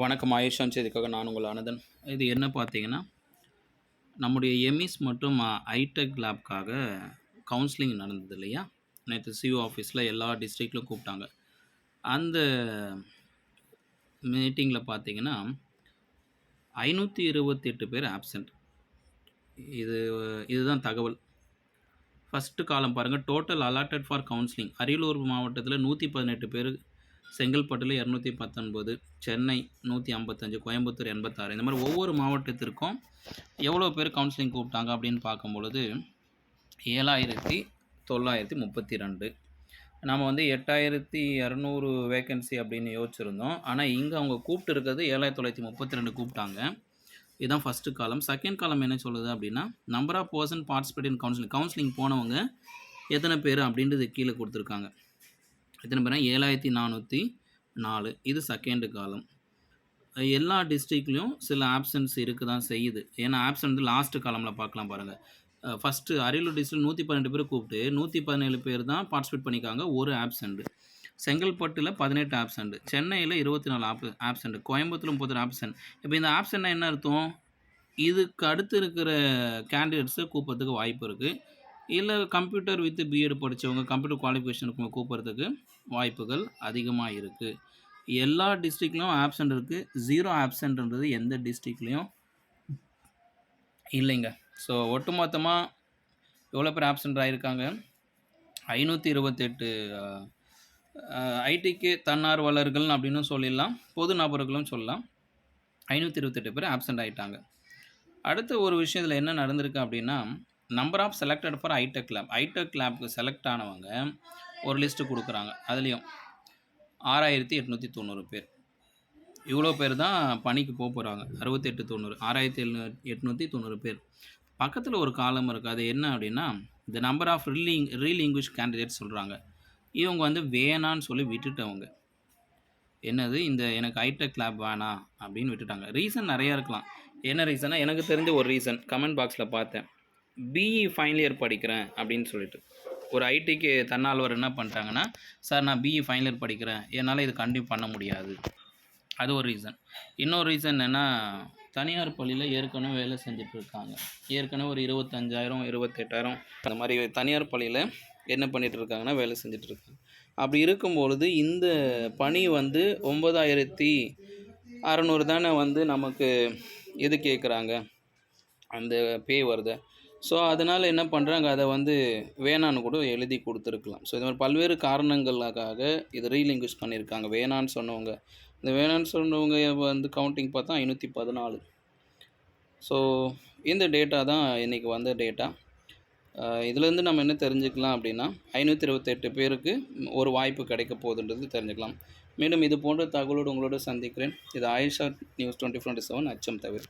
வணக்கம் ஆயுஷான் செய்திக்காக நான் உங்கள் ஆனந்தன். இது என்ன பார்த்தீங்கன்னா, நம்முடைய எம்இஸ் மற்றும் ஐடெக் லேப்க்காக கவுன்சிலிங் நடந்தது இல்லையா? நேற்று சிஓ ஆஃபீஸில் எல்லா டிஸ்ட்ரிக்ட்லும் கூப்பிட்டாங்க. அந்த மீட்டிங்கில் பார்த்தீங்கன்னா, 528 பேர் ஆப்சென்ட். இதுதான் தகவல். ஃபஸ்ட்டு காலம் பாருங்கள். Total allotted for counselling Ariyalur மாவட்டத்தில் 118 பேர், செங்கல்பட்டில் 219, சென்னை 155, கோயம்புத்தூர் 86. இந்த மாதிரி ஒவ்வொரு மாவட்டத்திற்கும் எவ்வளோ பேர் கவுன்சிலிங் கூப்பிட்டாங்க அப்படின்னு பார்க்கும்பொழுது 7932. நம்ம வந்து 8200 வேக்கன்சி அப்படின்னு யோசிச்சுருந்தோம். ஆனால் இங்கே அவங்க கூப்பிட்டு இருக்கிறது 7932 கூப்பிட்டாங்க. இதுதான் ஃபஸ்ட்டு காலம். செகண்ட் காலம் என்ன சொல்லுது அப்படின்னா, number of person participate in counselling போனவங்க எத்தனை பேர் அப்படின்றது கீழே கொடுத்துருக்காங்க. எத்தனை பேர்னா 7404. இது செகண்டு காலம். எல்லா டிஸ்ட்ரிக்ட்லேயும் சில ஆப்சன்ஸ் இருக்க தான் செய்யுது. ஏன்னா ஆப்சன்ட் வந்து லாஸ்ட்டு காலமில் பார்க்கலாம் பாருங்கள். ஃபஸ்ட்டு அரியலூர் டிஸ்ட்ரிக்ட் 112 பேர் கூப்பிட்டு 117 பேர் தான் பார்ட்டிசிபேட் பண்ணிக்காங்க, ஒரு ஆப்சண்ட்டு. செங்கல்பட்டில் 18 ஆப்சண்ட், சென்னையில் 24 ஆப்சண்ட், கோயம்புத்தூர் 30 ஆப்சண்ட். இப்போ இந்த ஆப்சண்ட்னா என்ன அர்த்தம்? இதுக்கு அடுத்து இருக்கிற கேண்டிடேட்ஸை கூப்பிட்றதுக்கு வாய்ப்பு இருக்குது. இல்லை கம்ப்யூட்டர் வித் பிஎட் படித்தவங்க, கம்ப்யூட்டர் குவாலிஃபிகேஷனுக்கு கூப்பிட்றதுக்கு வாய்ப்புகள் அதிகமாக இருக்குது. எல்லா டிஸ்ட்ரிக்ட்லையும் ஆப்சண்ட் இருக்குது. 0 ஆப்சண்ட்ன்றது எந்த டிஸ்ட்ரிக்ட்லேயும் இல்லைங்க. ஸோ ஒட்டுமொத்தமாக எவ்வளோ பேர் ஆப்சண்ட் ஆகியிருக்காங்க? 528 ஐடிக்கு தன்னார்வலர்கள் அப்படின்னு சொல்லிடலாம், பொது நபர்களும் சொல்லலாம். 528 பேர் ஆப்சண்ட் ஆகிட்டாங்க. அடுத்த ஒரு விஷயத்தில் என்ன நடந்திருக்கு அப்படின்னா, நம்பர் ஆஃப் செலக்டட் ஃபார் ஐடெக் லேப்க்கு செலக்ட் ஆனவங்க ஒரு லிஸ்ட்டு கொடுக்குறாங்க. அதுலேயும் 6890 பேர். இவ்வளோ பேர் தான் பணிக்கு போகிறாங்க. 6890, 6890 பேர். பக்கத்தில் ஒரு காலம் இருக்குது. அது என்ன அப்படின்னா, இந்த நம்பர் ஆஃப் ரீலிங்குவேஜ் கேண்டிடேட்ஸ் சொல்கிறாங்க. இவங்க வந்து வேணான்னு சொல்லி விட்டுட்டவங்க. என்னது, இந்த எனக்கு ஐடெக் லேப் வேணாம் அப்படின்னு விட்டுட்டாங்க. ரீசன் நிறையா இருக்கலாம். என்ன ரீசன்னா, எனக்கு தெரிஞ்ச ஒரு ரீசன் கமெண்ட் பாக்ஸில் பார்த்தேன். பிஇ ஃபைனல் இயர் படிக்கிறேன் அப்படின்னு சொல்லிட்டு ஒரு ஐடிக்கு தன்னால்வர் என்ன பண்ணிட்டாங்கன்னா, சார் நான் பிஇ ஃபைனல் இயர் படிக்கிறேன், என்னால் இது கண்டினியூ பண்ண முடியாது. அது ஒரு ரீசன். இன்னொரு ரீசன் என்னென்னா, தனியார் பள்ளியில் ஏற்கனவே வேலை செஞ்சிட்ருக்காங்க. ஏற்கனவே ஒரு 25,000 28,000 அந்த மாதிரி தனியார் பள்ளியில் என்ன பண்ணிகிட்ருக்காங்கன்னா வேலை செஞ்சிட்ருக்காங்க. அப்படி இருக்கும்பொழுது இந்த பணி வந்து 9600 தானே வந்து நமக்கு இது கேட்குறாங்க, அந்த பே வருது. ஸோ அதனால் என்ன பண்ணுறாங்க, அதை வந்து வேணான்னு கூட எழுதி கொடுத்துருக்கலாம். ஸோ இது மாதிரி பல்வேறு காரணங்களுக்காக இது ரீலிங்குவேஜ் பண்ணியிருக்காங்க. வேணான்னு சொன்னவங்க, இந்த வேணான்னு சொன்னவங்க வந்து கவுண்டிங் பார்த்தா 514. ஸோ இந்த டேட்டா தான் இன்றைக்கி வந்த டேட்டா. இதுலேருந்து நம்ம என்ன தெரிஞ்சுக்கலாம் அப்படின்னா, 528 பேருக்கு ஒரு வாய்ப்பு கிடைக்க போகுதுன்றது தெரிஞ்சுக்கலாம். மீண்டும் இது போன்ற தகவலோடு உங்களோட சந்திக்கிறேன். இது ஆயுஷா நியூஸ் 24/7 அச்சம் தவிர.